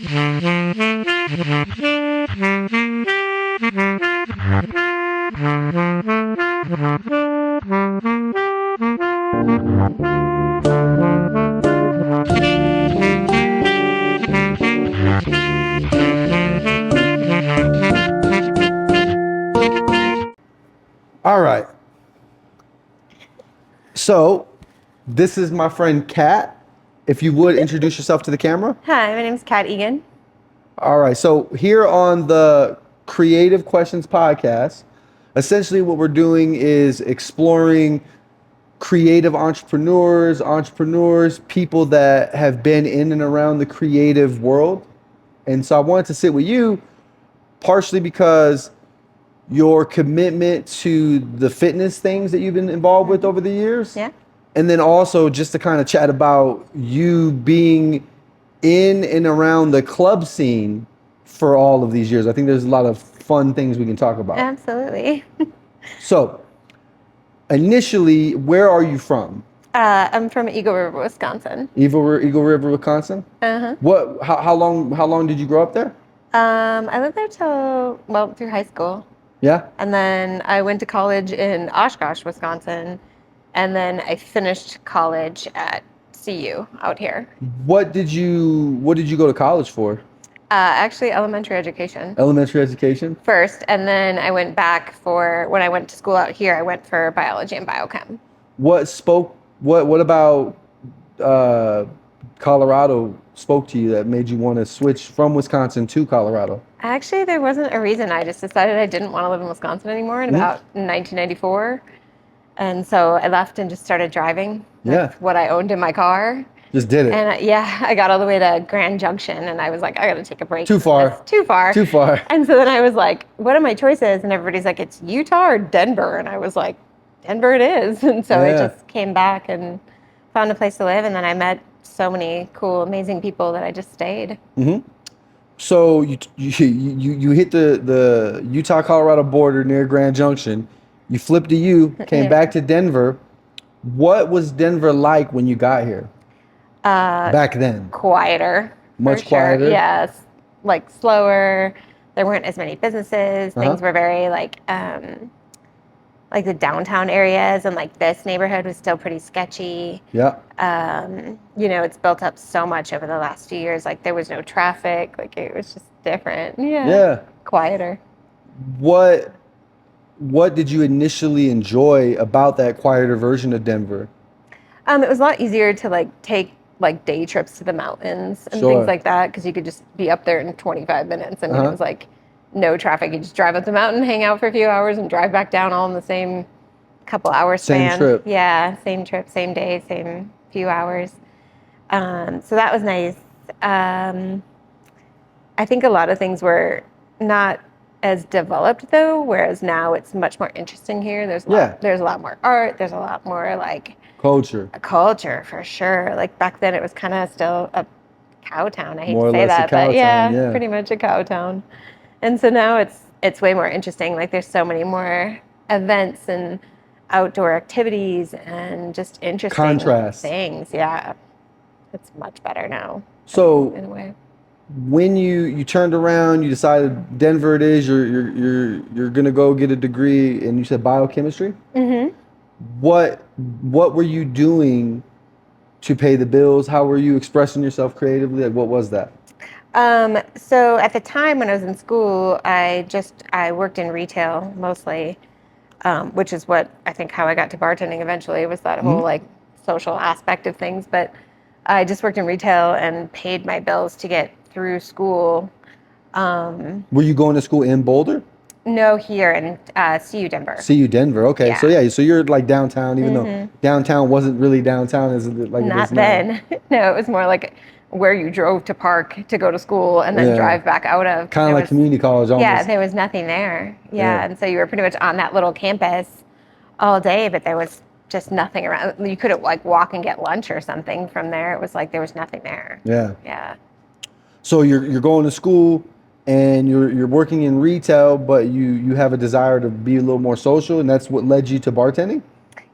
All right. So this is my friend Kat. If you would introduce yourself to the camera. Hi, my name's Kat Egan. All right. So here on the Creative Questions podcast, essentially what we're doing is exploring creative entrepreneurs, people that have been in and around the creative world. And so I wanted to sit with you partially because your commitment to the fitness things that you've been involved with over the years. Yeah. And then also just to kind of chat about you being in and around the club scene for all of these years. I think there's a lot of fun things we can talk about. Absolutely. So initially, where are you from? I'm from Eagle River, Wisconsin. Eagle River, Wisconsin? Uh-huh. How long did you grow up there? I lived there through high school. Yeah? And then I went to college in Oshkosh, Wisconsin. And then I finished college at CU out here. What did you go to college for? Actually, elementary education. Elementary education? First, and then I went back when I went to school out here, I went for biology and biochem. What about Colorado spoke to you that made you want to switch from Wisconsin to Colorado? Actually, there wasn't a reason. I just decided I didn't want to live in Wisconsin anymore in about 1994. And so I left and just started driving with what I owned in my car. Just did it. And I got all the way to Grand Junction and I was like, I got to take a break. Too far. Too far. Too far. And so then I was like, what are my choices? And everybody's like, it's Utah or Denver. And I was like, Denver it is. And so I just came back and found a place to live. And then I met so many cool, amazing people that I just stayed. Mm-hmm. So you hit the Utah-Colorado border near Grand Junction. You flipped to came back to Denver. What was Denver like when you got here? Back then? Quieter. Much quieter? Sure. Yes. Like slower. There weren't as many businesses. Things were very like the downtown areas and like this neighborhood was still pretty sketchy. Yeah. It's built up so much over the last few years. Like there was no traffic. Like it was just different. Yeah. Yeah. Quieter. What did you initially enjoy about that quieter version of Denver? It was a lot easier to like take like day trips to the mountains and things like that because you could just be up there in 25 minutes. I mean, it was like no traffic. You just drive up the mountain, hang out for a few hours, and drive back down all in the same couple hours span. Same trip. Yeah, same trip, same day, same few hours. So that was nice. I think a lot of things were not as developed though, whereas now it's much more interesting here. There's a lot more art. There's a lot more like culture for sure. Like back then it was kind of still a cow town. I hate more to say that, but yeah, pretty much a cow town. And so now it's way more interesting. Like there's so many more events and outdoor activities and just interesting things. Yeah, it's much better now. So in a way. When you turned around, you decided Denver it is. You're gonna go get a degree, and you said biochemistry. Mm-hmm. What were you doing to pay the bills? How were you expressing yourself creatively? Like, what was that? So at the time when I was in school, I worked in retail mostly, which is what I think how I got to bartending eventually was that whole like social aspect of things. But I just worked in retail and paid my bills to get through school. Were you going to school in Boulder? No, here in CU Denver. CU Denver, okay. Yeah. So you're like downtown, even though downtown wasn't really downtown as like not it is then. No, it was more like where you drove to park to go to school and then drive back out of. Kind of like community college almost. Yeah, there was nothing there. Yeah, and so you were pretty much on that little campus all day, but there was just nothing around. You couldn't like walk and get lunch or something from there. It was like there was nothing there. Yeah. Yeah. So you're going to school and you're working in retail, but you have a desire to be a little more social, and that's what led you to bartending?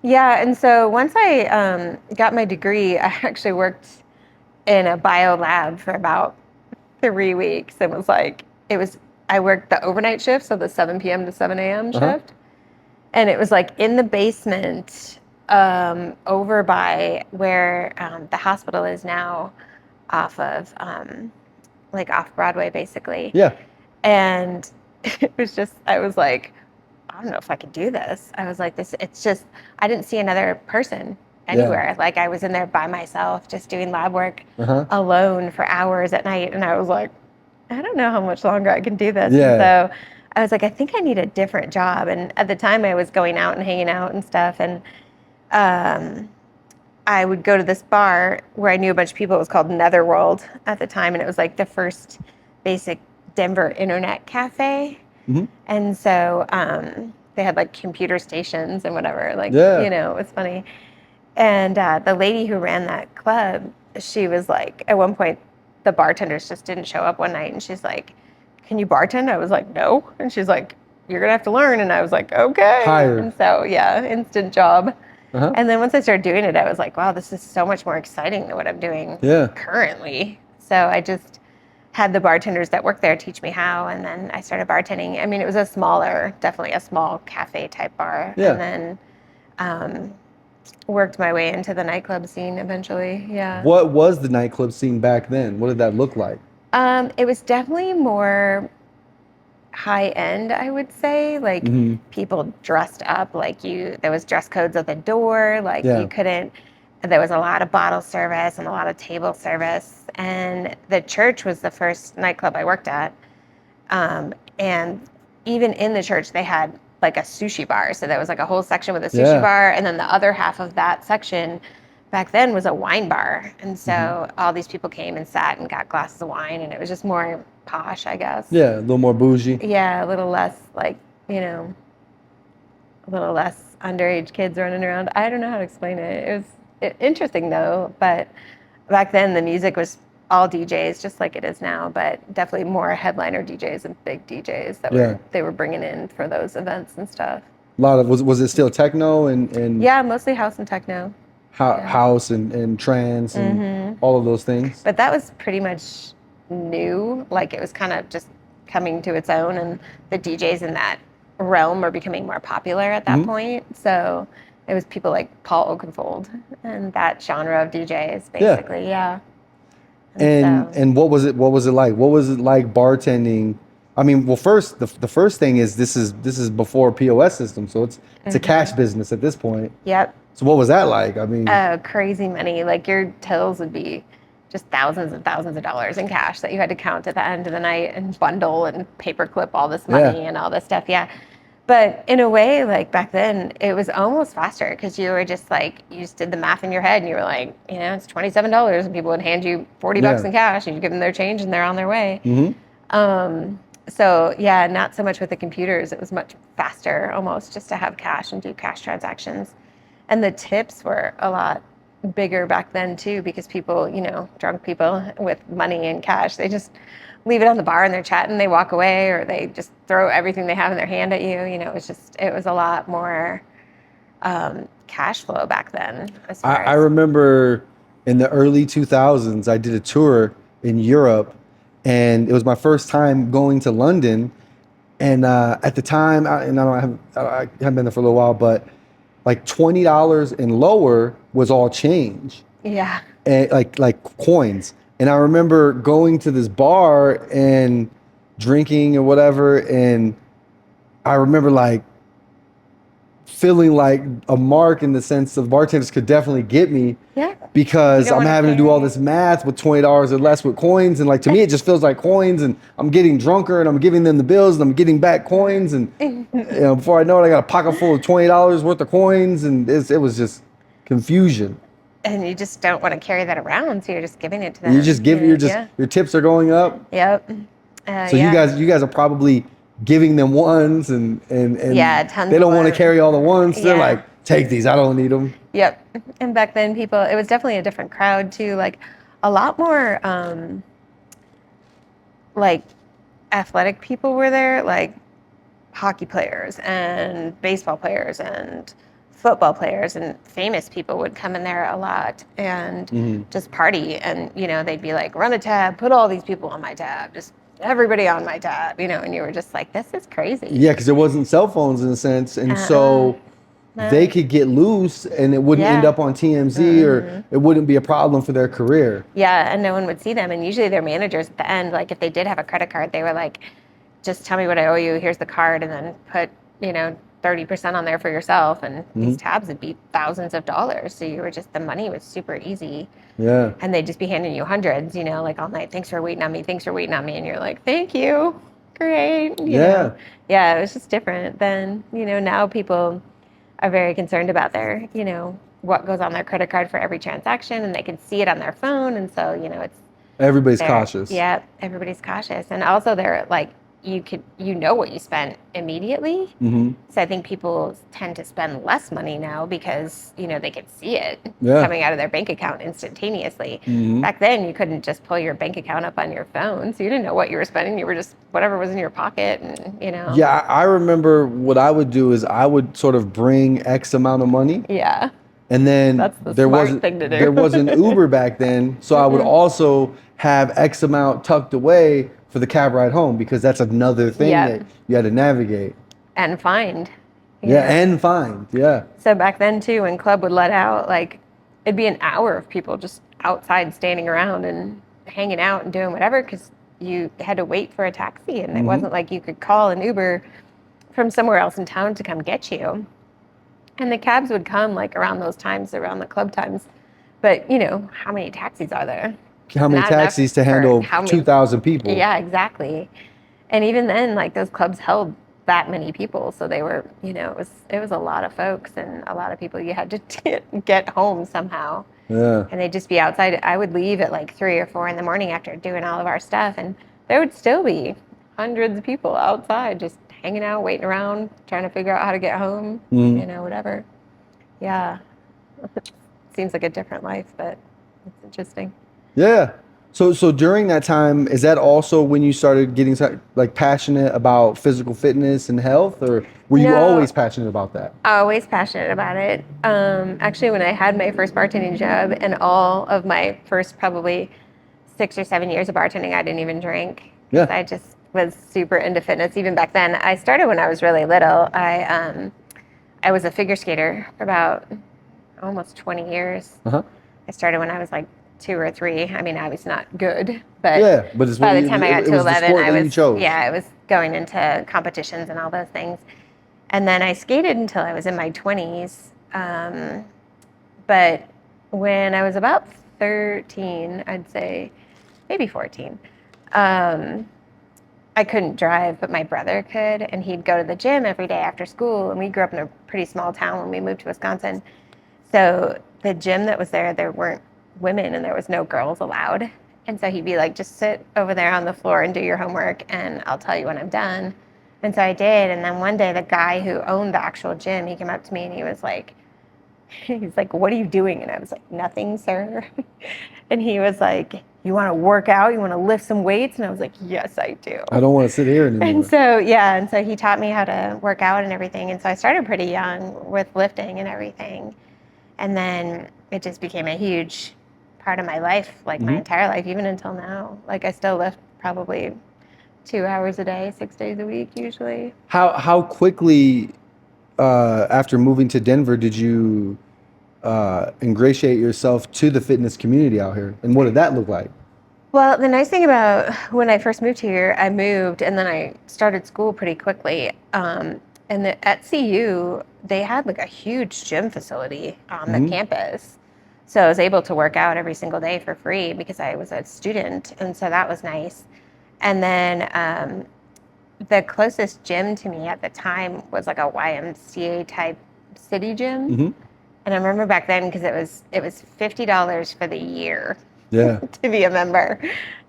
Yeah, and so once I got my degree, I actually worked in a bio lab for about 3 weeks and was like, I worked the overnight shift, so the 7 p.m. to 7 a.m. shift. And it was like in the basement, over by where the hospital is now, off of like off Broadway, basically. Yeah. And it was just, I was like, I don't know if I could do this. I was like, it's just, I didn't see another person anywhere. Like I was in there by myself, just doing lab work alone for hours at night. And I was like, I don't know how much longer I can do this. Yeah. And so I was like, I think I need a different job. And at the time I was going out and hanging out and stuff. And I would go to this bar where I knew a bunch of people. It was called Netherworld at the time. And it was like the first basic Denver internet cafe. And so they had like computer stations and whatever, like, you know, it was funny. And the lady who ran that club, she was like, at one point, the bartenders just didn't show up one night. And she's like, can you bartend? I was like, no. And she's like, you're going to have to learn. And I was like, okay. Hired. And so, yeah, instant job. And then once I started doing it, I was like, wow, this is so much more exciting than what I'm doing currently. So I just had the bartenders that worked there teach me how, and then I started bartending. I mean, it was definitely a small cafe type bar. And then worked my way into the nightclub scene eventually. Yeah. What was the nightclub scene back then? What did that look like? It was definitely more high end, I would say. Like people dressed up, like there was dress codes at the door, like you couldn't, there was a lot of bottle service and a lot of table service. And the church was the first nightclub I worked at. And even in the church, they had like a sushi bar. So there was like a whole section with a sushi bar. And then the other half of that section back then was a wine bar. And so all these people came and sat and got glasses of wine. And it was just more posh, I guess. Yeah, a little more bougie. Yeah, a little less like, you know, a little less underage kids running around. I don't know how to explain it. It was interesting though. But back then the music was all DJs, just like it is now, but definitely more headliner DJs and big DJs that they were bringing in for those events and stuff. A lot of was it still techno and yeah, mostly house and techno. House and trance and all of those things. But that was pretty much new. Like it was kind of just coming to its own, and the DJs in that realm were becoming more popular at that point. So it was people like Paul Oakenfold and that genre of DJs, basically. And what was it like? What was it like bartending? I mean, well, first the first thing is this is before POS system, so it's a cash business at this point. Yep. So what was that like? I mean, crazy money. Like your tills would be just thousands and thousands of dollars in cash that you had to count at the end of the night and bundle and paperclip all this money and all this stuff. Yeah. But in a way, like back then, it was almost faster because you were just like, you just did the math in your head and you were like, you know, it's $27 and people would hand you $40 in cash and you give them their change and they're on their way. So yeah, not so much with the computers. It was much faster almost just to have cash and do cash transactions. And the tips were a lot bigger back then too, because people, you know, drunk people with money and cash, they just leave it on the bar and they're chatting, they walk away, or they just throw everything they have in their hand at you. You know, it was a lot more cash flow back then. I remember in the early 2000s, I did a tour in Europe, and it was my first time going to London. And at the time, I haven't been there for a little while, but like $20 and lower was all change. Yeah. And like coins. And I remember going to this bar and drinking or whatever, and I remember like feeling like a mark in the sense of bartenders could definitely get me because I'm having to do all this math with $20 or less with coins. And like, to me, it just feels like coins, and I'm getting drunker and I'm giving them the bills and I'm getting back coins. And you know, before I know it, I got a pocket full of $20 worth of coins, and it was just confusion. And you just don't want to carry that around, so you're just giving it to them. You just give your tips are going up. Yep. So you guys are probably giving them ones and tons they don't want to more. carry all the ones. They're like, take these, I don't need them. Yep. And back then it was definitely a different crowd too. Like a lot more like athletic people were there, like hockey players and baseball players and football players and famous people would come in there a lot and just party. And, you know, they'd be like, run a tab, put all these people on my tab, just everybody on my tab, you know, and you were just like, this is crazy. Yeah, because there wasn't cell phones in a sense. And so they could get loose and it wouldn't end up on TMZ or it wouldn't be a problem for their career. Yeah, and no one would see them. And usually their managers at the end, like if they did have a credit card, they were like, just tell me what I owe you. Here's the card. And then put, you know, 30% on there for yourself. And these tabs would be thousands of dollars. So you were just, the money was super easy. Yeah. And they'd just be handing you hundreds, you know, like all night. Thanks for waiting on me. Thanks for waiting on me. And you're like, thank you. Great. You know? Yeah, it was just different then. You know, now people are very concerned about their, you know, what goes on their credit card for every transaction, and they can see it on their phone. And so, you know, everybody's cautious. Yeah, everybody's cautious. And also they're like, you know what you spent immediately. So I think people tend to spend less money now because, you know, they can see it coming out of their bank account instantaneously. Back then you couldn't just pull your bank account up on your phone. So you didn't know what you were spending. You were just whatever was in your pocket and, you know. Yeah, I remember what I would do is I would sort of bring X amount of money. Yeah. And then That's the smart thing to do. There wasn't Uber back then. So I would also have X amount tucked away for the cab ride home because that's another thing that you had to navigate. And find. And find. Yeah. So back then too, when club would let out, like it'd be an hour of people just outside standing around and hanging out and doing whatever because you had to wait for a taxi and it wasn't like you could call an Uber from somewhere else in town to come get you. And the cabs would come like around those times, around the club times. But, you know, how many taxis are there? How many taxis to handle 2,000 people? Yeah, exactly. And even then, like those clubs held that many people. So they were, you know, it was a lot of folks and a lot of people you had to get home somehow. Yeah. And they'd just be outside. I would leave at like 3 or 4 in the morning after doing all of our stuff. And there would still be hundreds of people outside just hanging out, waiting around, trying to figure out how to get home, you know, whatever. Yeah. Seems like a different life, but it's interesting. Yeah. So during that time, is that also when you started getting like passionate about physical fitness and health, or were you always passionate about that? Always passionate about it. Actually, when I had my first bartending job and all of my first probably 6 or 7 years of bartending, I didn't even drink. Yeah. I just was super into fitness even back then. I started when I was really little. I was a figure skater for about almost 20 years. I started when I was like 2 or 3. I mean, I was not good, but but by the time I got to 11, I was going into competitions and all those things. And then I skated until I was in my 20s. But when I was about 13, I'd say maybe 14, I couldn't drive, but my brother could, and he'd go to the gym every day after school. And we grew up in a pretty small town when we moved to Wisconsin. So the gym that was there weren't women and there was no girls allowed. And so he'd be like, just sit over there on the floor and do your homework and I'll tell you when I'm done. And so I did. And then one day the guy who owned the actual gym, he came up to me and he was like, what are you doing? And I was like, nothing, sir. And he was like, you want to work out? You want to lift some weights? And I was like, yes, I do. I don't want to sit here anymore. And so, and so he taught me how to work out and everything. And so I started pretty young with lifting and everything. And then it just became a huge part of my life, like my entire life, even until now. Like I still lift probably 2 hours a day, 6 days a week usually. How quickly after moving to Denver did you ingratiate yourself to the fitness community out here, and what did that look like? Well, the nice thing about when I first moved here, I moved and then I started school pretty quickly. And at CU, they had like a huge gym facility on the campus. So I was able to work out every single day for free because I was a student. And so that was nice. And then the closest gym to me at the time was like a YMCA type city gym. And I remember back then because it was $50 for the year to be a member.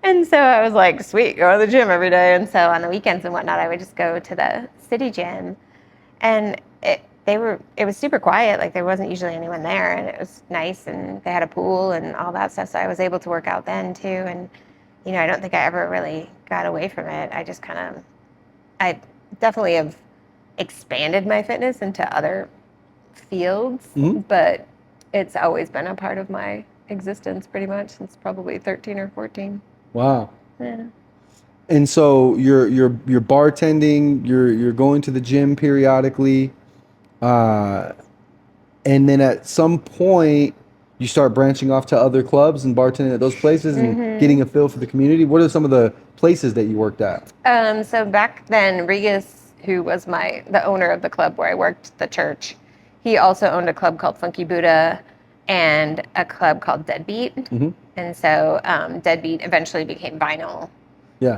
And so I was like, sweet, go to the gym every day. And so on the weekends and whatnot, I would just go to the city gym. And it was super quiet. Like there wasn't usually anyone there, and it was nice, and they had a pool and all that stuff. So I was able to work out then too. And, you know, I don't think I ever really got away from it. I definitely have expanded my fitness into other fields, but it's always been a part of my existence pretty much since probably 13 or 14. Wow. Yeah. And so you're bartending, you're going to the gym periodically, uh, and then at some point you start branching off to other clubs and bartending at those places and getting a feel for the community. What are some of the places that you worked at? So back then, Regis, who was the owner of the club where I worked, the church, he also owned a club called Funky Buddha and a club called Deadbeat. And so Deadbeat eventually became Vinyl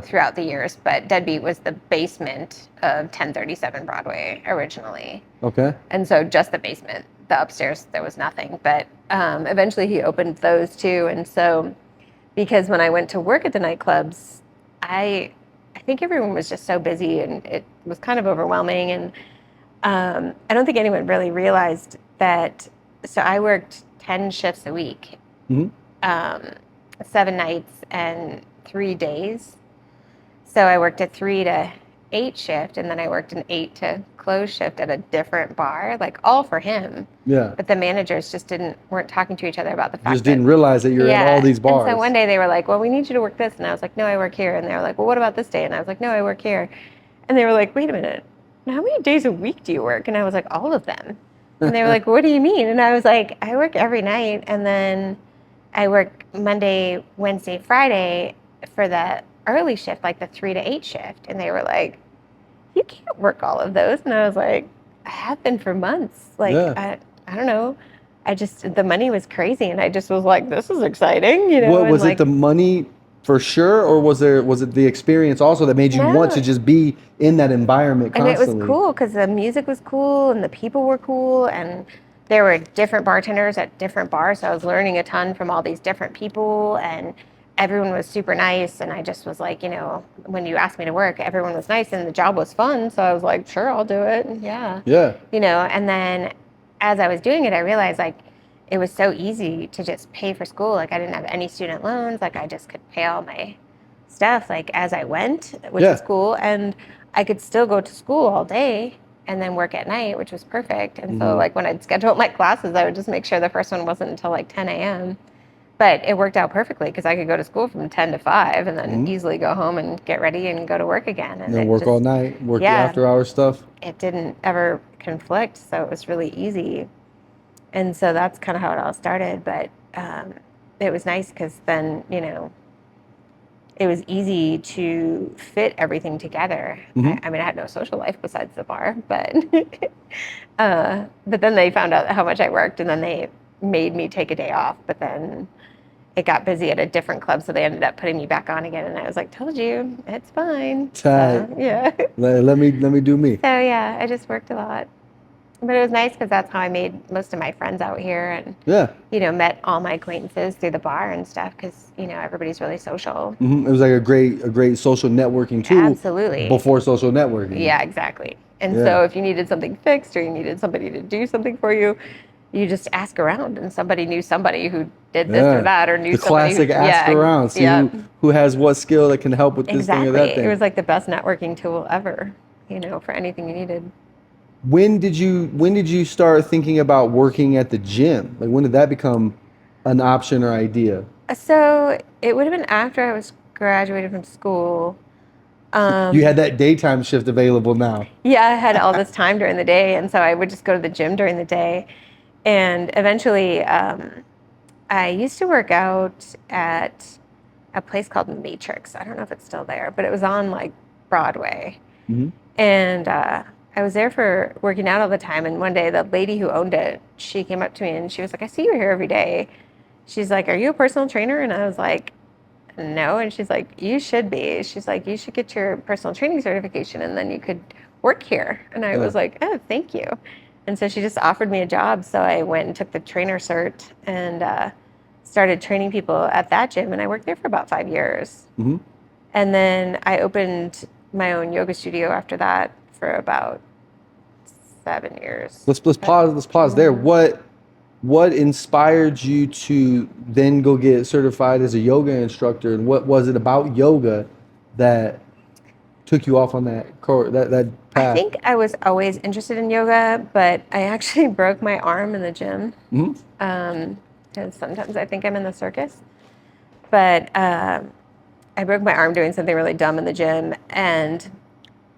throughout the years, but Deadbeat was the basement of 1037 Broadway originally. Okay. And so just the basement, the upstairs, there was nothing. But eventually he opened those two. And so because when I went to work at the nightclubs, I think everyone was just so busy and it was kind of overwhelming. And I don't think anyone really realized that. So I worked 10 shifts a week, 7 nights and 3 days. So I worked a 3 to 8 shift, and then I worked an 8 to close shift at a different bar, like all for him. Yeah. But the managers just weren't talking to each other about the fact Just didn't realize that you're at all these bars. And so one day they were like, well, we need you to work this. And I was like, no, I work here. And they were like, well, what about this day? And I was like, no, I work here. And they were like, wait a minute, how many days a week do you work? And I was like, all of them. And they were like, what do you mean? And I was like, I work every night. And then I work Monday, Wednesday, Friday for the early shift, like the 3 to 8 shift. And they were like, you can't work all of those. And I was like, I have been for months. Like, I don't know. The money was crazy. And I just was like, this is exciting. You know, what was it, the money for sure? Or was it the experience also that made you want to just be in that environment constantly? And it was cool because the music was cool and the people were cool. And there were different bartenders at different bars. So I was learning a ton from all these different people. And everyone was super nice. And I just was like, you know, when you asked me to work, everyone was nice and the job was fun. So I was like, sure, I'll do it. Yeah. You know, and then as I was doing it, I realized like it was so easy to just pay for school. Like I didn't have any student loans. Like I just could pay all my stuff like as I went, which was cool. And I could still go to school all day and then work at night, which was perfect. And so like when I'd schedule my classes, I would just make sure the first one wasn't until like 10 a.m. But it worked out perfectly because I could go to school from 10 to 5 and then easily go home and get ready and go to work again. And then work all night, work the after hours stuff. It didn't ever conflict, so it was really easy. And so that's kind of how it all started. But it was nice because then, you know, it was easy to fit everything together. I mean, I had no social life besides the bar, but then they found out how much I worked and then they made me take a day off. But then it got busy at a different club, so they ended up putting me back on again. And I was like, told you, it's fine. So, yeah. Let me do me. So yeah, I just worked a lot. But it was nice because that's how I made most of my friends out here and, you know, met all my acquaintances through the bar and stuff because, you know, everybody's really social. It was like a great social networking tool. Absolutely. Before social networking. Yeah, exactly. And so if you needed something fixed or you needed somebody to do something for you, you just ask around and somebody knew somebody who did this or that or knew somebody classic ask around. See who has what skill that can help with this thing or that thing. It was like the best networking tool ever, you know, for anything you needed. When did you start thinking about working at the gym? Like when did that become an option or idea? So it would have been after I was graduated from school. You had that daytime shift available now. Yeah, I had all this time during the day, and so I would just go to the gym during the day. And eventually, I used to work out at a place called Matrix. I don't know if it's still there, but it was on like Broadway. And I was there for working out all the time. And one day, the lady who owned it, she came up to me and she was like, I see you here every day. She's like, are you a personal trainer? And I was like, no. And she's like, you should be. She's like, you should get your personal training certification and then you could work here. And I was like, oh, thank you. And so she just offered me a job. So I went and took the trainer cert and started training people at that gym. And I worked there for about 5 years. And then I opened my own yoga studio after that for about 7 years. Let's pause there. What inspired you to then go get certified as a yoga instructor, and what was it about yoga that took you off on that I path? think I was always interested in yoga, but I actually broke my arm in the gym. Because sometimes I think I'm in the circus. But I broke my arm doing something really dumb in the gym. And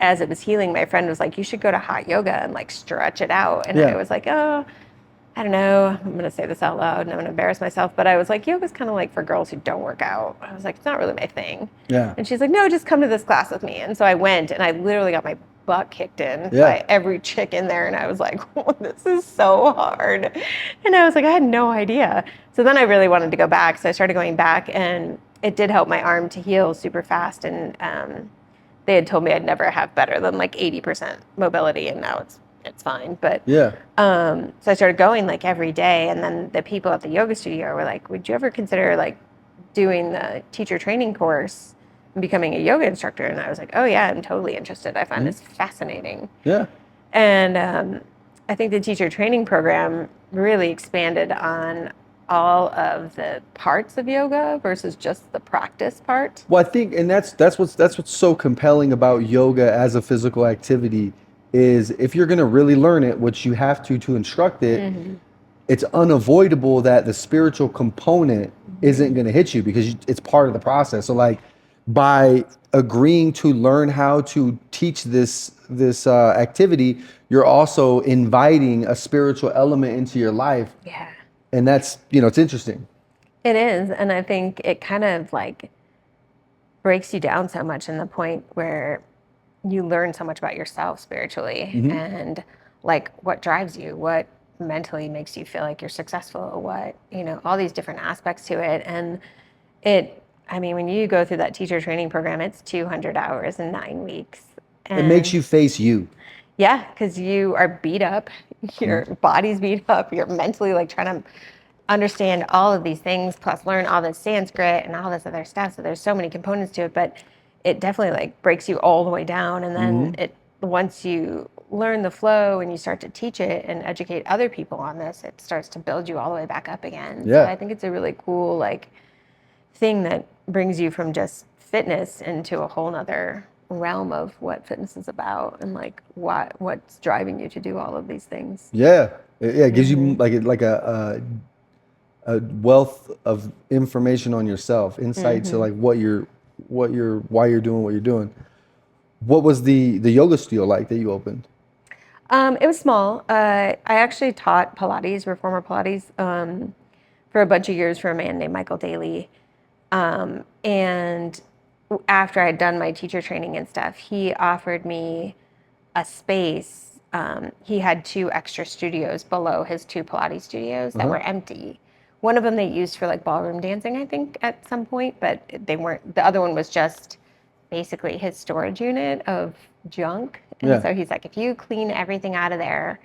as it was healing, my friend was like, you should go to hot yoga and like stretch it out. And I Yeah. was like, oh, I don't know. I'm going to say this out loud and I'm going to embarrass myself. But I was like, yoga's kind of like for girls who don't work out. I was like, it's not really my thing. Yeah. And she's like, no, just come to this class with me. And so I went and I literally got my butt kicked in Yeah. by every chick in there. And I was like, oh, this is so hard. And I was like, I had no idea. So then I really wanted to go back. So I started going back and it did help my arm to heal super fast. And they had told me I'd never have better than like 80% mobility. And now it's fine. But Yeah. so I started going like every day. And then the people at the yoga studio were like, would you ever consider like doing the teacher training course and becoming a yoga instructor? And I was like, oh yeah, I'm totally interested. I find this fascinating. Yeah. And I think the teacher training program really expanded on all of the parts of yoga versus just the practice part. Well, I think, and that's what's so compelling about yoga as a physical activity is if you're going to really learn it, which you have to instruct it, it's unavoidable that the spiritual component isn't going to hit you because it's part of the process. So like by agreeing to learn how to teach this activity, you're also inviting a spiritual element into your life. Yeah. And that's, it's interesting. It is. And I think it kind of like breaks you down so much in the point where you learn so much about yourself spiritually and like what drives you, what mentally makes you feel like you're successful, what, all these different aspects to it. And I mean, when you go through that teacher training program, it's 200 hours in 9 weeks. It makes you face you. Yeah, because you are beat up, your body's beat up, you're mentally like trying to understand all of these things, plus learn all this Sanskrit and all this other stuff. So there's so many components to it, but it definitely like breaks you all the way down. And then once you learn the flow and you start to teach it and educate other people on this, it starts to build you all the way back up again. Yeah. So I think it's a really cool like thing that brings you from just fitness into a whole nother realm of what fitness is about and like what's driving you to do all of these things. Yeah. It gives you like a wealth of information on yourself, insight to like why you're doing what you're doing. What was the yoga studio like that you opened? It was small. I actually taught Pilates, reformer Pilates, for a bunch of years for a man named Michael Daly. And after I'd done my teacher training and stuff, he offered me a space. He had 2 extra studios below his 2 Pilates studios that were empty. One of them they used for like ballroom dancing, I think, at some point, but they weren't. The other one was just basically his storage unit of junk. And so he's like, if you clean everything out of there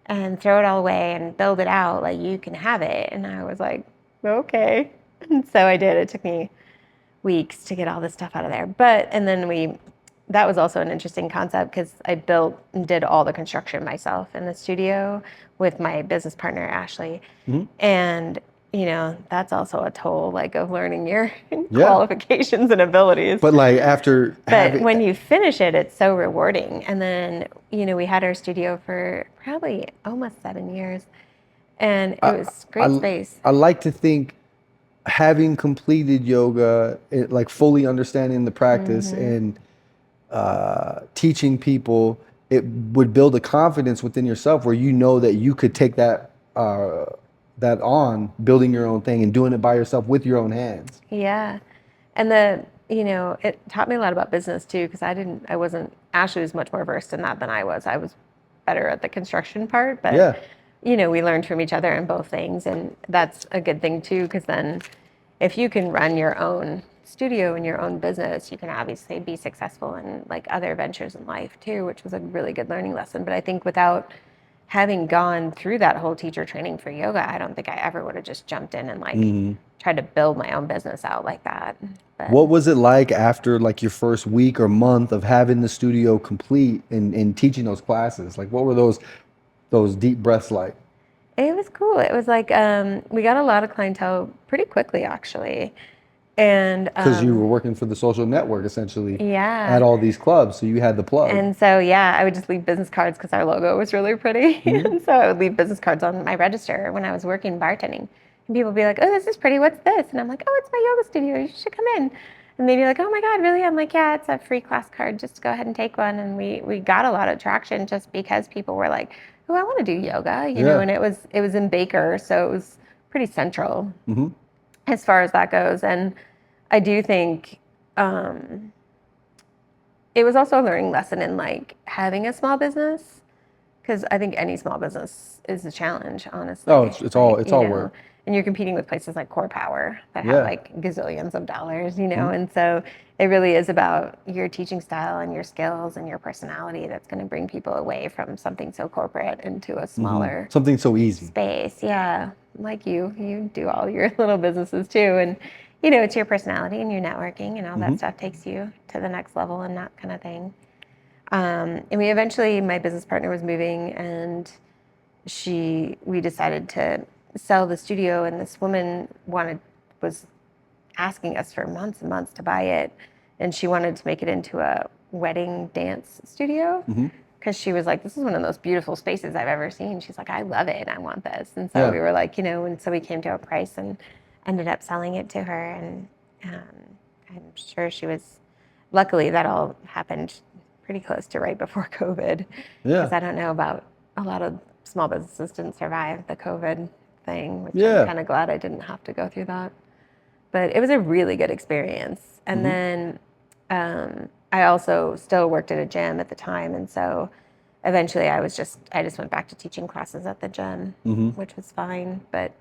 and throw it all away and build it out, like you can have it. And I was like, okay. And so I did. It took me weeks to get all this stuff out of there. And then that was also an interesting concept because I built and did all the construction myself in the studio with my business partner, Ashley. And, that's also a toll like of learning your qualifications and abilities. But like when you finish it, it's so rewarding. And then, we had our studio for probably almost 7 years and it was great space. I like to think having completed yoga, like fully understanding the practice and teaching people, it would build a confidence within yourself where you know that you could take that on, building your own thing and doing it by yourself with your own hands. Yeah. And it taught me a lot about business too, because Ashley was much more versed in that than I was. I was better at the construction part, but we learned from each other in both things. And that's a good thing too, because then if you can run your own studio and your own business, you can obviously be successful in like other ventures in life too, which was a really good learning lesson. But I think without having gone through that whole teacher training for yoga, I don't think I ever would have just jumped in and like tried to build my own business out like that. But what was it like after like your first week or month of having the studio complete and teaching those classes? Like what were those deep breaths like? It was cool. It was like we got a lot of clientele pretty quickly, actually. And Because you were working for the social network essentially yeah. at all these clubs, so you had the plug. And so, yeah, I would just leave business cards because our logo was really pretty. And so I would leave business cards on my register when I was working bartending. And people would be like, oh, this is pretty. What's this? And I'm like, oh, it's my yoga studio. You should come in. And they'd be like, oh my God, really? I'm like, yeah, it's a free class card. Just go ahead and take one. And we got a lot of traction just because people were like, oh, I want to do yoga, you know, and it was in Baker. So it was pretty central as far as that goes. And I do think it was also a learning lesson in like having a small business, because I think any small business is a challenge, honestly. Oh, it's all work. And you're competing with places like Core Power that have like gazillions of dollars, you know, and so it really is about your teaching style and your skills and your personality that's going to bring people away from something so corporate into a smaller something so easy space. Yeah, like you do all your little businesses too, and you know, it's your personality and your networking and all that stuff takes you to the next level and that kind of thing. And we eventually, my business partner was moving, and we decided to sell the studio, and this woman was asking us for months and months to buy it, and she wanted to make it into a wedding dance studio because she was like, this is one of the most beautiful spaces I've ever seen. She's like, I love it. I want this. And so we were like, you know, and so we came to a price and ended up selling it to her. And I'm sure she was, luckily that all happened pretty close to right before COVID. Because I don't know about a lot of small businesses didn't survive the COVID thing, which I'm kind of glad I didn't have to go through that. But it was a really good experience. And then I also still worked at a gym at the time. And so eventually I just went back to teaching classes at the gym, which was fine. But,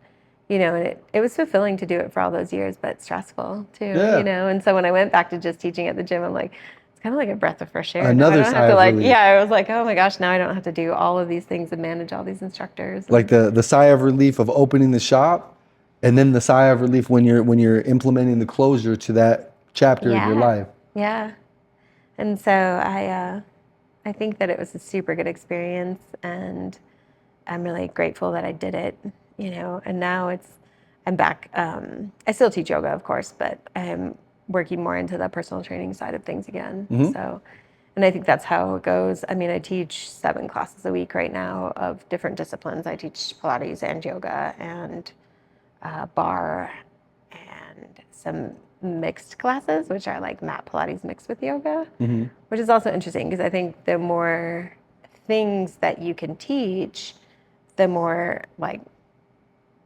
you know, it was fulfilling to do it for all those years, but stressful too, you know? And so when I went back to just teaching at the gym, I'm like, it's kind of like a breath of fresh air. Another I don't have sigh to of like, relief. I was like, oh my gosh, now I don't have to do all of these things and manage all these instructors. Like the sigh of relief of opening the shop, and then the sigh of relief when you're implementing the closure to that chapter in your life. Yeah. And so I think that it was a super good experience, and I'm really grateful that I did it, you know, and now I'm back. I still teach yoga, of course, but I'm working more into the personal training side of things again. So, and I think that's how it goes. I mean, I teach 7 classes a week right now of different disciplines. I teach Pilates and yoga and bar and some mixed classes, which are like mat Pilates mixed with yoga, which is also interesting because I think the more things that you can teach, the more like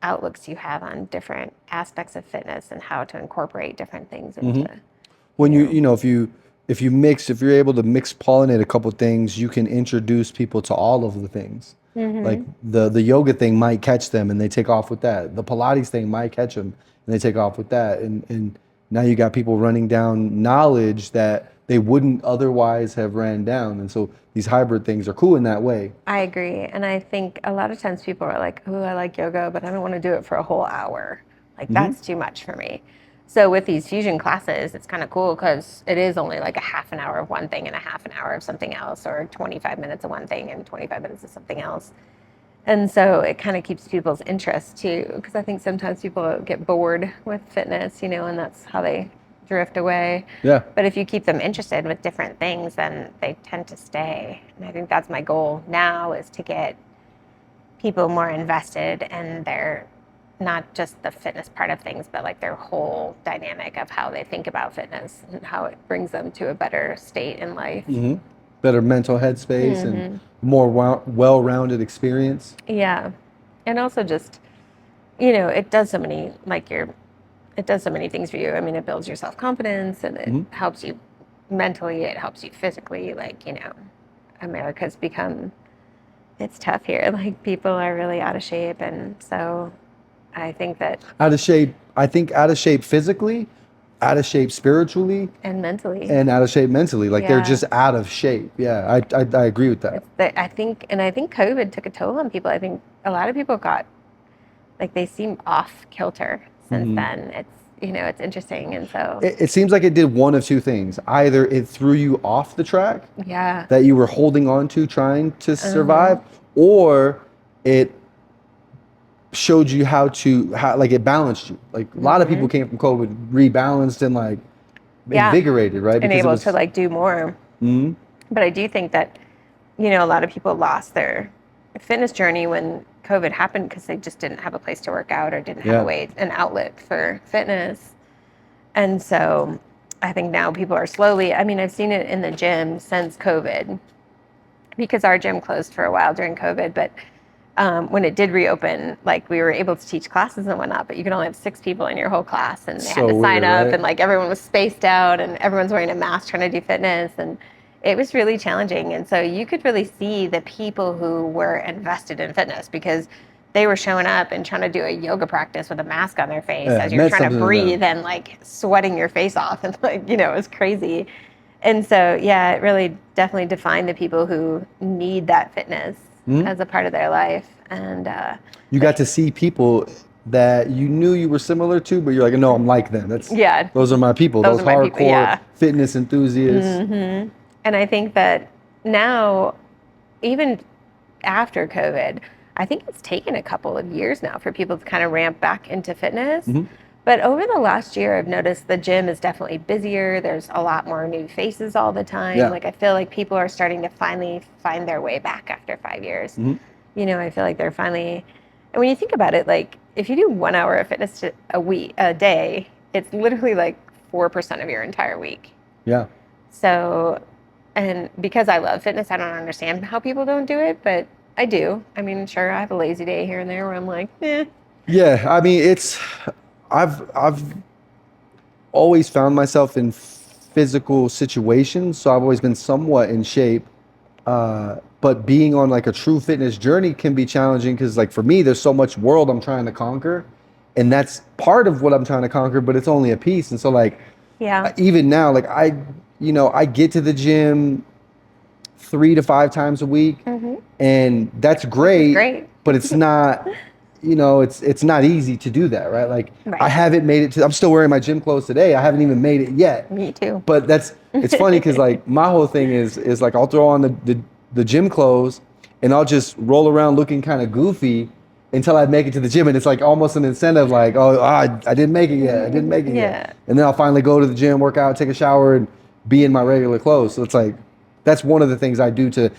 outlooks you have on different aspects of fitness and how to incorporate different things into. When you know if you're able to mix pollinate a couple things, you can introduce people to all of the things. Like the yoga thing might catch them and they take off with that. The Pilates thing might catch them and they take off with that. And now you got people running down knowledge that they wouldn't otherwise have ran down. And so these hybrid things are cool in that way. I agree. And I think a lot of times people are like, oh, I like yoga, but I don't want to do it for a whole hour. Like that's too much for me. So with these fusion classes, it's kind of cool because it is only like a half an hour of one thing and a half an hour of something else, or 25 minutes of one thing and 25 minutes of something else. And so it kind of keeps people's interest too, because I think sometimes people get bored with fitness, you know, and that's how they drift away. Yeah. But if you keep them interested with different things, then they tend to stay. And I think that's my goal now, is to get people more invested in their, not just the fitness part of things, but like their whole dynamic of how they think about fitness and how it brings them to a better state in life. Better mental headspace and more well-rounded experience. Yeah. And also just, you know, it does so many things for you. I mean, it builds your self-confidence, and it helps you mentally, it helps you physically. Like, you know, America's it's tough here. Like, people are really out of shape. And so I think that out of shape physically, out of shape spiritually, and mentally, and out of shape mentally. Like they're just out of shape. Yeah, I agree with that. I think COVID took a toll on people. I think a lot of people got, like, they seem off kilter since then. It's, you know, it's interesting. And so it seems like it did one of two things. Either it threw you off the track that you were holding on to trying to survive, or it showed you how like it balanced you. Like a lot of people came from COVID rebalanced and like invigorated, right? And Because it able was to like do more. Mhm. But I do think that, you know, a lot of people lost their fitness journey when COVID happened because they just didn't have a place to work out or didn't have an outlet for fitness. And so I think now people are slowly, I mean, I've seen it in the gym since COVID because our gym closed for a while during COVID, but when it did reopen, like we were able to teach classes and whatnot, but you could only have 6 people in your whole class and they had to sign up right? and like everyone was spaced out and everyone's wearing a mask trying to do fitness. And it was really challenging. And so you could really see the people who were invested in fitness because they were showing up and trying to do a yoga practice with a mask on their face Yeah, as it you're meant trying to something to them. breathe and like sweating your face off. And like, you know, it was crazy. And so, yeah, it really definitely defined the people who need that fitness as a part of their life. And You got to see people that you knew you were similar to, but you're like, no, I'm like them. Those are my people. those Those are my people. hardcore Yeah. fitness enthusiasts. And I think that now, even after COVID, I think it's taken a couple of years now for people to kind of ramp back into fitness. But over the last year, I've noticed the gym is definitely busier. There's a lot more new faces all the time. Yeah. Like I feel like people are starting to finally find their way back after 5 years. You know, I feel like they're finally, and when you think about it, like if you do 1 hour of fitness a day, it's literally like 4% of your entire week. Yeah. So, and because I love fitness, I don't understand how people don't do it, but I do. I mean, sure, I have a lazy day here and there where I'm like, eh. Yeah. I mean, I've always found myself in physical situations, so I've always been somewhat in shape. But being on like a true fitness journey can be challenging because like for me, there's so much world I'm trying to conquer, and that's part of what I'm trying to conquer, but it's only a piece. And so like, even now, like I get to the gym 3 to 5 times a week, and that's great, but it's not, it's not easy to do that, right? Like I haven't made it to, I'm still wearing my gym clothes today. I haven't even made it yet. Me too. But it's funny because like my whole thing is like I'll throw on the gym clothes and I'll just roll around looking kind of goofy until I make it to the gym, and it's like almost an incentive, like, I didn't make it yet. I didn't make it yet. And then I'll finally go to the gym, work out, take a shower, and be in my regular clothes. So it's like that's one of the things I do to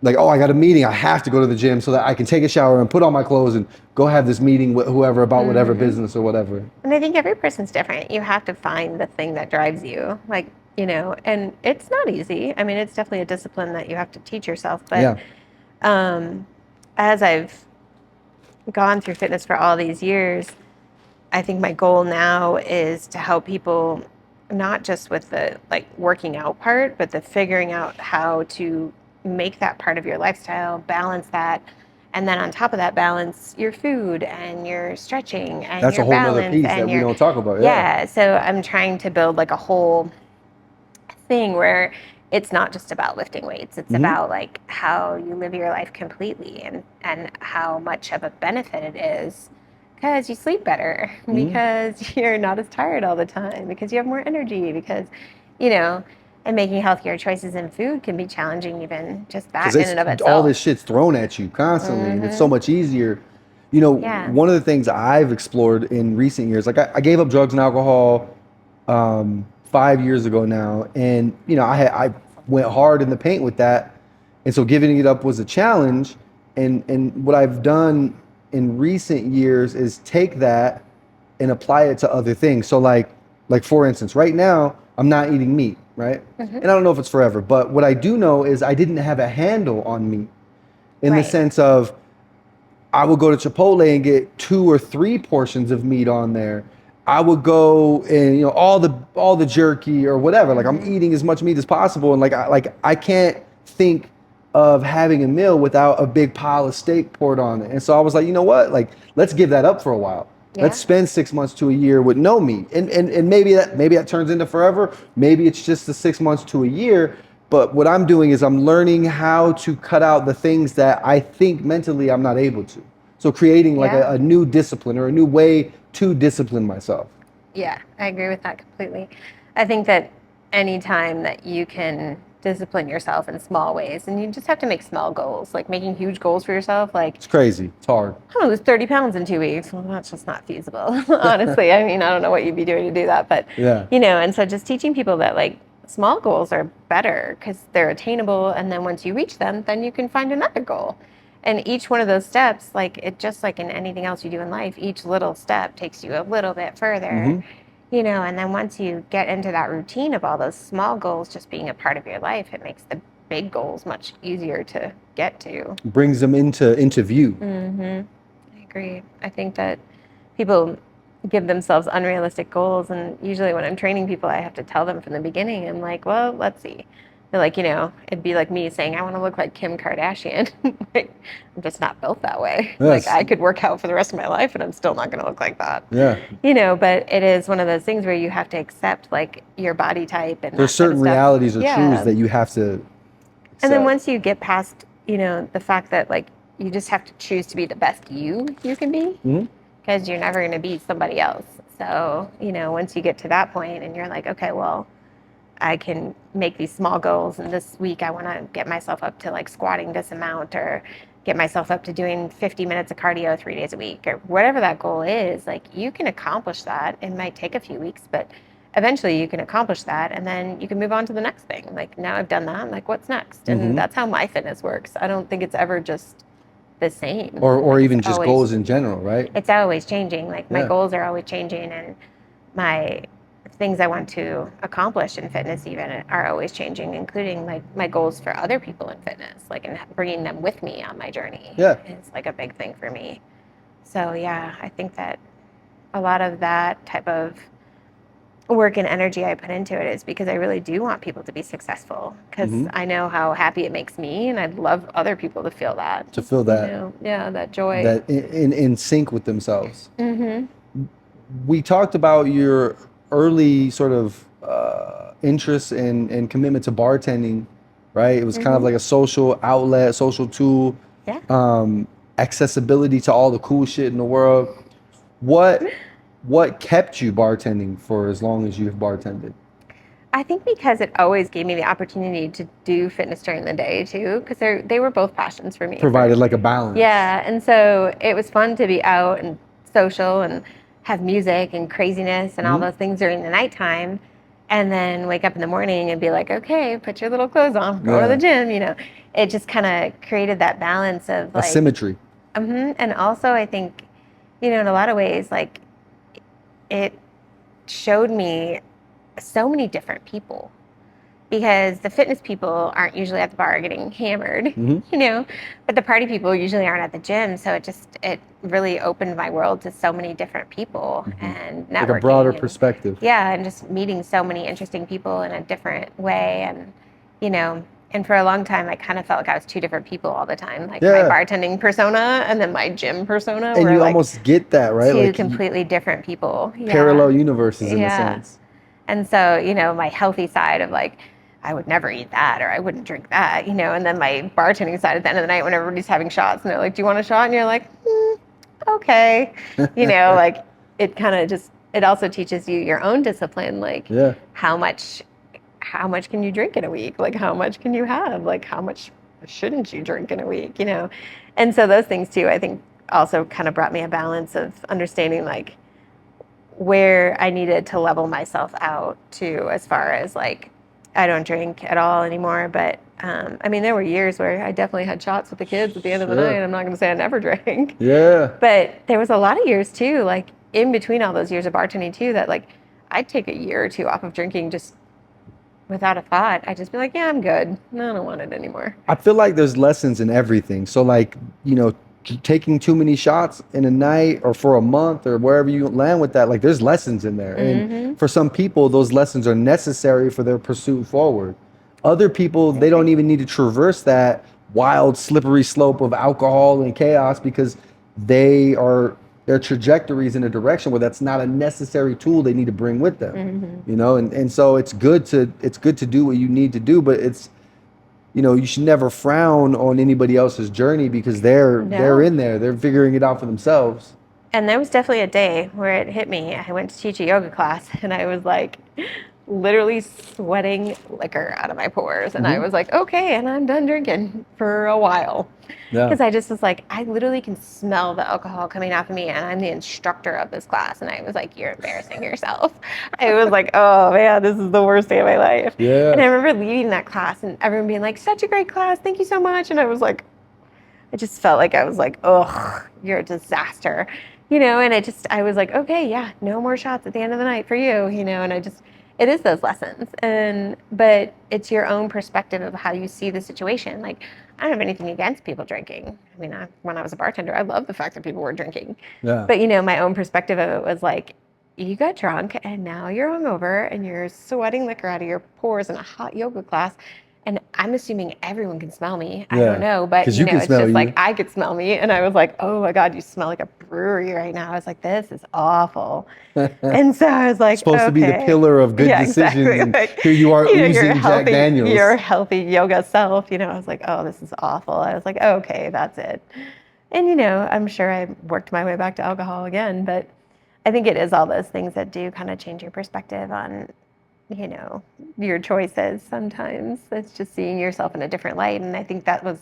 like, I got a meeting, I have to go to the gym so that I can take a shower and put on my clothes and go have this meeting with whoever about whatever business or whatever. And I think every person's different. You have to find the thing that drives you, like, you know, and it's not easy. I mean, it's definitely a discipline that you have to teach yourself. But as I've gone through fitness for all these years, I think my goal now is to help people not just with the like working out part, but the figuring out how to make that part of your lifestyle, balance that, and then on top of that, balance your food and your stretching and that's your a whole balance other piece and that we don't talk about. Yeah, so I'm trying to build like a whole thing where it's not just about lifting weights. It's about like how you live your life completely and how much of a benefit it is because you sleep better, because you're not as tired all the time, because you have more energy, because, you know, and making healthier choices in food can be challenging, even just that in and of itself. All this shit's thrown at you constantly, and it's so much easier. You know, one of the things I've explored in recent years, like I gave up drugs and alcohol 5 years ago now, and you know, I went hard in the paint with that, and so giving it up was a challenge. And what I've done in recent years is take that and apply it to other things. So like for instance, right now I'm not eating meat, right? And I don't know if it's forever, but what I do know is I didn't have a handle on meat in the sense of I would go to Chipotle and get 2 or 3 portions of meat on there. I would go and, you know, all the jerky or whatever. Like I'm eating as much meat as possible, and like I can't think of having a meal without a big pile of steak poured on it. And so I was like, you know what? Like, let's give that up for a while. Let's spend 6 months to a year with no meat. And maybe that turns into forever. Maybe it's just the 6 months to a year. But what I'm doing is I'm learning how to cut out the things that I think mentally I'm not able to. So creating like a new discipline or a new way to discipline myself. Yeah, I agree with that completely. I think that anytime that you can discipline yourself in small ways. And you just have to make small goals, like making huge goals for yourself. Like, It's crazy. It's hard. I want to lose 30 pounds in 2 weeks. Well, that's just not feasible, honestly. I mean, I don't know what you'd be doing to do that, but, Yeah. and so just teaching people that like small goals are better because they're attainable. And then once you reach them, then you can find another goal. And each one of those steps, like it just like in anything else you do in life, each little step takes you a little bit further, and then once you get into that routine of all those small goals just being a part of your life, it makes the big goals much easier to get to. Brings them into view. I agree. I think that people give themselves unrealistic goals, and usually when I'm training people, I have to tell them from the beginning. I'm like, well, let's see. They're like, it'd be like me saying, I want to look like Kim Kardashian. Like, I'm just not built that way. Yes. Like, I could work out for the rest of my life, and I'm still not going to look like that. Yeah. But it is one of those things where you have to accept like your body type and There's certain realities or truths that you have to accept. And then once you get past, the fact that like you just have to choose to be the best you can be, because you're never going to be somebody else. So, once you get to that point and you're like, okay, well, I can make these small goals, and this week I want to get myself up to like squatting this amount, or get myself up to doing 50 minutes of cardio 3 days a week, or whatever that goal is. Like, you can accomplish that. It might take a few weeks, but eventually you can accomplish that, and then you can move on to the next thing. Like, now I've done that, like, what's next? And that's how my fitness works. I don't think it's ever just the same. Or even just goals in general, right? It's always changing. Like, my goals are always changing, and my things I want to accomplish in fitness even are always changing, including like my goals for other people in fitness, like, and bringing them with me on my journey is like a big thing for me. So yeah, I think that a lot of that type of work and energy I put into it is because I really do want people to be successful, because I know how happy it makes me, and I'd love other people to feel that. To feel that. That joy. That in sync with themselves. We talked about your early sort of interest and commitment to bartending, right? It was kind of like a social outlet, social tool, accessibility to all the cool shit in the world. What kept you bartending for as long as you've bartended? I think because it always gave me the opportunity to do fitness during the day too, because they were both passions for me. Provided like a balance. Yeah, and so it was fun to be out and social and have music and craziness and all those things during the nighttime, and then wake up in the morning and be like, okay, put your little clothes on, go to the gym. It just kind of created that balance of like a symmetry. And also I think, in a lot of ways, like, it showed me so many different people, because the fitness people aren't usually at the bar getting hammered, but the party people usually aren't at the gym. So it really opened my world to so many different people and networking. Like a broader perspective. Yeah, and just meeting so many interesting people in a different way. And, and for a long time, I kind of felt like I was two different people all the time, like my bartending persona and then my gym persona. And were you like almost get that, right? Two like completely different people. Parallel universes in a sense. And so, my healthy side of like, I would never eat that, or I wouldn't drink that, and then my bartending side at the end of the night when everybody's having shots and they're like, do you want a shot? And you're like, okay. Like, it kind of just, it also teaches you your own discipline. Like, how much can you drink in a week? Like, how much can you have? Like, how much shouldn't you drink in a week? And so those things too, I think also kind of brought me a balance of understanding like where I needed to level myself out to, as far as like, I don't drink at all anymore, but I mean, there were years where I definitely had shots with the kids at the end of the night. I'm not going to say I never drank. But there was a lot of years too, like in between all those years of bartending too, that like I'd take a year or two off of drinking just without a thought. I'd just be like, yeah, I'm good. No, I don't want it anymore. I feel like there's lessons in everything. So like, taking too many shots in a night or for a month or wherever you land with that, like there's lessons in there. And for some people, those lessons are necessary for their pursuit forward. Other people, they don't even need to traverse that wild, slippery slope of alcohol and chaos because their trajectories in a direction where that's not a necessary tool they need to bring with them. And so it's good to do what you need to do, but it's, you should never frown on anybody else's journey because they're in there, they're figuring it out for themselves. And there was definitely a day where it hit me. I went to teach a yoga class and I was like, literally sweating liquor out of my pores. And I Mm-hmm. was like, okay, and I'm done drinking for a while. Yeah. Because I just was like, I literally can smell the alcohol coming off of me, and I'm the instructor of this class. And I was like, you're embarrassing yourself. I was like, oh man, this is the worst day of my life. And Yeah. I remember leaving that class and everyone being like, such a great class. Thank you so much. And I was like, I just felt like I was like, ugh, you're a disaster, and I was like, okay, yeah, no more shots at the end of the night for you, and it is those lessons. But it's your own perspective of how you see the situation. Like, I don't have anything against people drinking. I mean, when I was a bartender, I loved the fact that people were drinking. Yeah. But, my own perspective of it was like, you got drunk and now you're hungover and you're sweating liquor out of your pores in a hot yoga class. And I'm assuming everyone can smell me. I don't Yeah. know, but Because you can it's smell just you. like I could smell me. And I was like, oh my God, you smell like a brewery right now. I was like, this is awful. And so I was like, Supposed to be the okay. pillar of good Yeah, decisions, exactly. and Like, here you are oozing Jack Daniels. your healthy yoga self. I was like, oh, this is awful. I was like, okay, that's it. And I'm sure I worked my way back to alcohol again, but I think it is all those things that do kind of change your perspective on your choices sometimes. It's just seeing yourself in a different light. And I think that was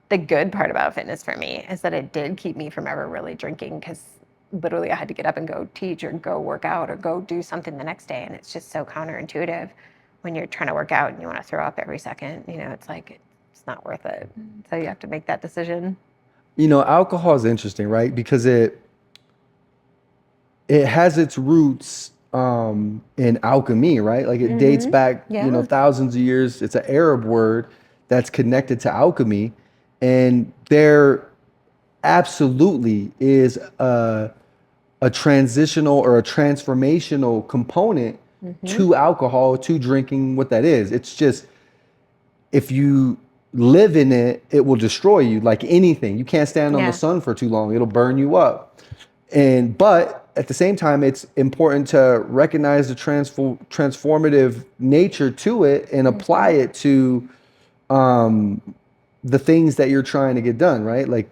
the good part about fitness for me, is that it did keep me from ever really drinking, because literally I had to get up and go teach or go work out or go do something the next day. And it's just so counterintuitive when you're trying to work out and you want to throw up every second. It's like, it's not worth it. So you have to make that decision. Alcohol is interesting, right? Because it has its roots in alchemy, right? Like it dates back, Yeah. thousands of years. It's an Arab word that's connected to alchemy, and there absolutely is a transitional or a transformational component to alcohol, to drinking. What that is, it's just, if you live in it, it will destroy you like anything. You can't stand on the Yeah. sun for too long. It'll burn you up. But at the same time, it's important to recognize the transformative nature to it and apply it to the things that you're trying to get done, right? Like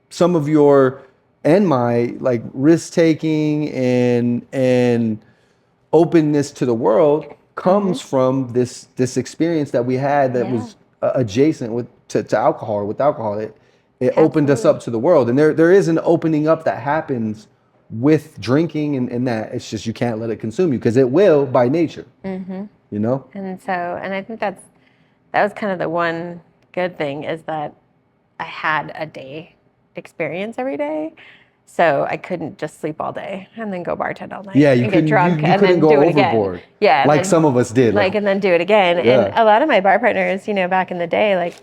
some of your and my like risk taking and openness to the world comes from this experience that we had that was adjacent to alcohol, or with alcohol. It opened us up to the world, and there is an opening up that happens with drinking, and that it's just, you can't let it consume you, because it will by nature. And I think that was kind of the one good thing, is that I had a day experience every day. So I couldn't just sleep all day and then go bartend all night and get drunk you and couldn't then go do it again. overboard. Yeah. Like some of us did. And then do it again. Yeah. And a lot of my bar partners, back in the day, like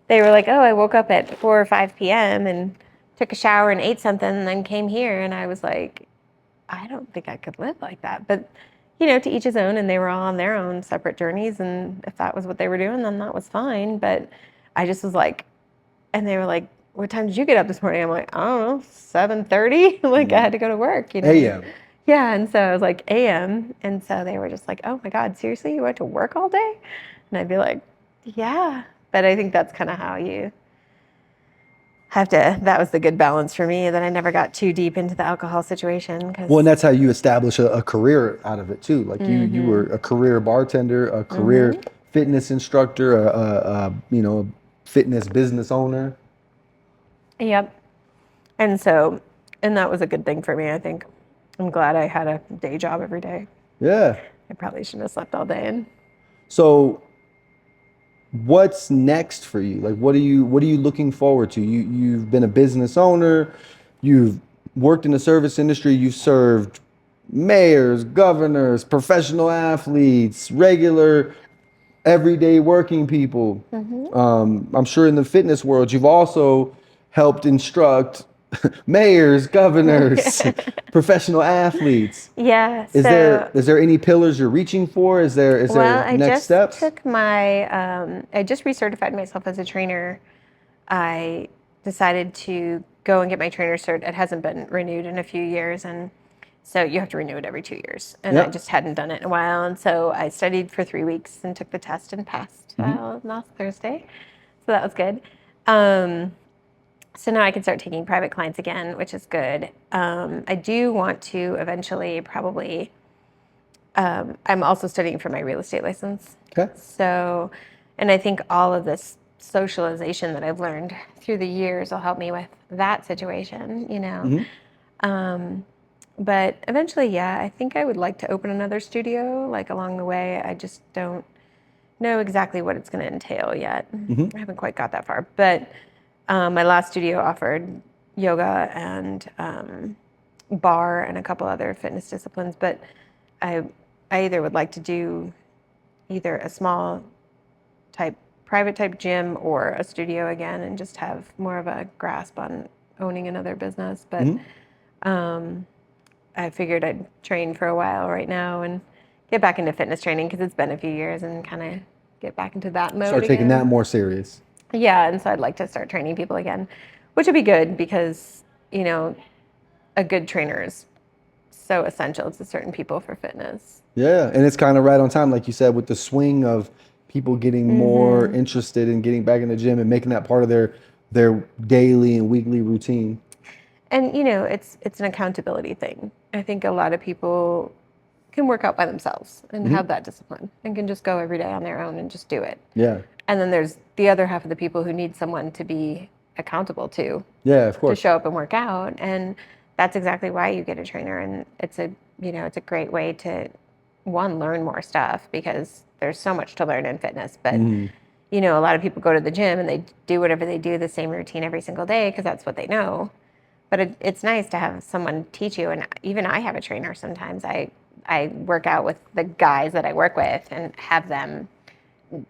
they were like, oh, I woke up at 4 or 5 p.m. and took a shower and ate something and then came here. And I was like, I don't think I could live like that. But, to each his own, and they were all on their own separate journeys. And if that was what they were doing, then that was fine. But I just was like, and they were like, what time did you get up this morning? I'm like, I don't know, 7:30. Like I had to go to work, AM. Yeah, and so I was like, AM. And so they were just like, oh my God, seriously, you went to work all day? And I'd be like, yeah. But I think that's kind of how you have to, that was the good balance for me, that I never got too deep into the alcohol situation. Well, and that's how you establish a career out of it too. Like you were a career bartender, a career fitness instructor, a fitness business owner. Yep. And that was a good thing for me, I think. I'm glad I had a day job every day. Yeah. I probably shouldn't have slept all day. So what's next for you? Like, what are you looking forward to? You've been a business owner, you've worked in the service industry, you've served mayors, governors, professional athletes, regular everyday working people. I'm sure in the fitness world, you've also helped instruct mayors, governors, professional athletes. Yeah. Is there any pillars you're reaching for? Is there next steps? I just recertified myself as a trainer. I decided to go and get my trainer cert. It hasn't been renewed in a few years, and so you have to renew it every 2 years. And I just hadn't done it in a while, and so I studied for 3 weeks and took the test and passed last Thursday. So that was good. So now I can start taking private clients again, which is good. I do want to eventually probably I'm also studying for my real estate license. Okay. So, and I think all of this socialization that I've learned through the years will help me with that situation, you know. But eventually, yeah, I think I would like to open another studio, like along the way. I just don't know exactly what it's going to entail yet. I haven't quite got that far. But my last studio offered yoga and bar and a couple other fitness disciplines. But I either would like to do either a small type private type gym or a studio again and just have more of a grasp on owning another business. But I figured I'd train for a while right now and get back into fitness training because it's been a few years and kind of get back into that mode Start taking again. that more serious. Yeah, and so I'd like to start training people again, which would be good because, you know, a good trainer is so essential to certain people for fitness. Yeah, and it's kind of right on time, like you said, with the swing of people getting more interested in getting back in the gym and making that part of their daily and weekly routine. And you know, it's an accountability thing. I think a lot of people can work out by themselves and have that discipline and can just go every day on their own and just do it. Yeah. And then there's the other half of the people who need someone to be accountable to. Yeah, of To course. show up and work out. And that's exactly why you get a trainer. And it's a, you know, it's a great way to learn more stuff because there's so much to learn in fitness. But you know, a lot of people go to the gym and they do whatever they do, the same routine every single day because that's what they know. But it's nice to have someone teach you. And even I have a trainer sometimes. I work out with the guys that I work with and have them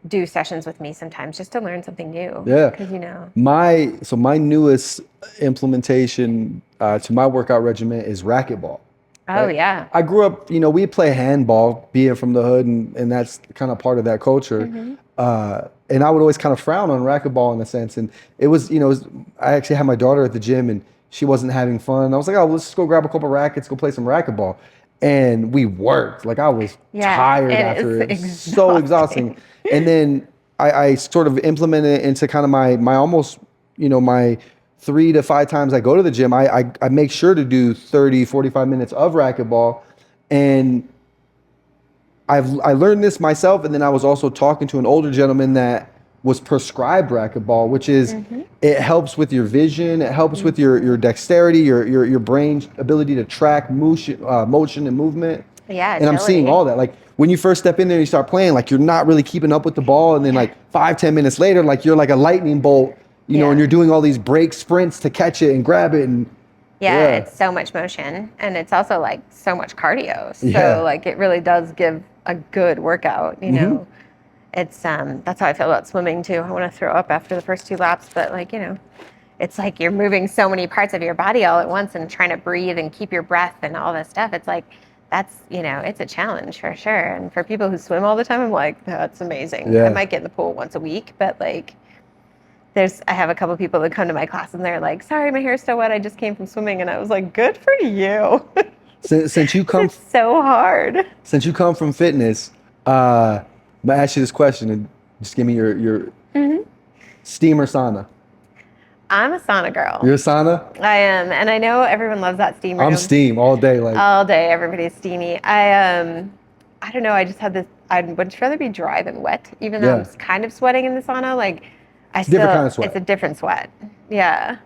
do sessions with me sometimes just to learn something new. Yeah. Because, you know. My newest implementation to my workout regimen is racquetball. Oh, Right? yeah. I grew up, you know, we play handball, being from the hood, and that's kind of part of that culture. And I would always kind of frown on racquetball in a sense. And it was, you know, I actually had my daughter at the gym and she wasn't having fun. I was like, oh, let's just go grab a couple rackets, go play some racquetball. And we worked. Like I was tired after it. It was so exhausting. And then I sort of implemented it into kind of my almost, you know, my 3 to 5 times I go to the gym, I make sure to do 30, 45 minutes of racquetball. And I learned this myself. And then I was also talking to an older gentleman that was prescribed racquetball, which is it helps with your vision. It helps with your dexterity, your brain's ability to track motion and movement. Yeah, And I'm seeing all that. Like when you first step in there and you start playing, like you're not really keeping up with the ball. And then like 5-10 minutes later, like you're like a lightning bolt, you know, and you're doing all these break sprints to catch it and grab it. And yeah, it's so much motion. And it's also like so much cardio. So like it really does give a good workout, you know. It's that's how I feel about swimming too. I want to throw up after the first 2 laps, but like, you know, it's like you're moving so many parts of your body all at once and trying to breathe and keep your breath and all this stuff. It's like that's, you know, it's a challenge for sure. And for people who swim all the time, I'm like, that's amazing. I might get in the pool once a week, but like I have a couple people that come to my class and they're like, sorry, my hair's so wet. I just came from swimming. And I was like, good for you. Since you come, it's so hard. Since you come from fitness, I'm gonna ask you this question and just give me your steam or sauna. I'm a sauna girl. You're a sauna? I am, and I know everyone loves that steam room. I'm steam all day, like all day. Everybody's steamy. I don't know. I just had this. I'd much rather be dry than wet, even though I'm kind of sweating in the sauna. Like different kind of sweat. It's a different sweat. Yeah.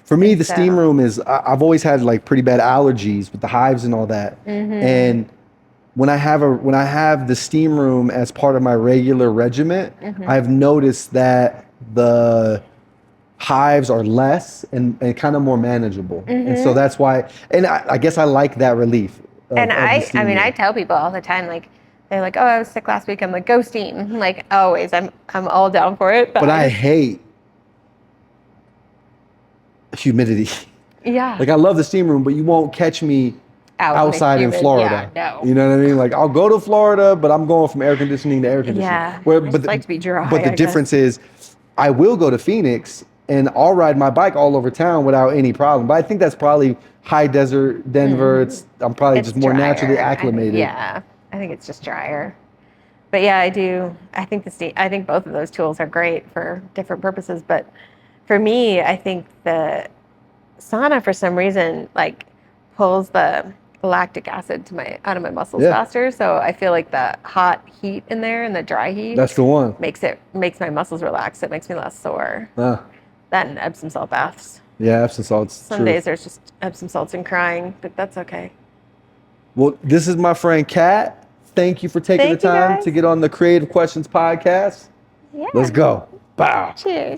For me, the steam room is. I've always had like pretty bad allergies with the hives and all that, and when I have the steam room as part of my regular regimen, I've noticed that the hives are less and kind of more manageable. And so that's why, and I guess I like that relief. I mean, I tell people all the time, like, they're like, oh, I was sick last week. I'm like, go steam. Like always, I'm all down for it. But I hate humidity. Yeah. Like I love the steam room, but you won't catch me outside in Florida. Yeah, no. You know what I mean? Like I'll go to Florida, but I'm going from air conditioning to air conditioning. Yeah. But like to be dry. But the difference is I will go to Phoenix and I'll ride my bike all over town without any problem. But I think that's probably high desert Denver. I'm probably just more naturally acclimated. I think it's just drier. But yeah, I do. I think I think both of those tools are great for different purposes. But for me, I think the sauna, for some reason, like pulls the the lactic acid out of my muscles Yeah. faster. So I feel like the hot heat in there and the dry heat That's the one. makes my muscles relax. It makes me less sore. Ah, That and Epsom salt baths. yeah, Epsom salt's Some true. days there's just Epsom salts and crying, but that's okay. Well, this is my friend Kat. Thank you for taking Thank the you, time guys. to get on the Creative Questions podcast. Yeah. Let's go. Bow. Cheers.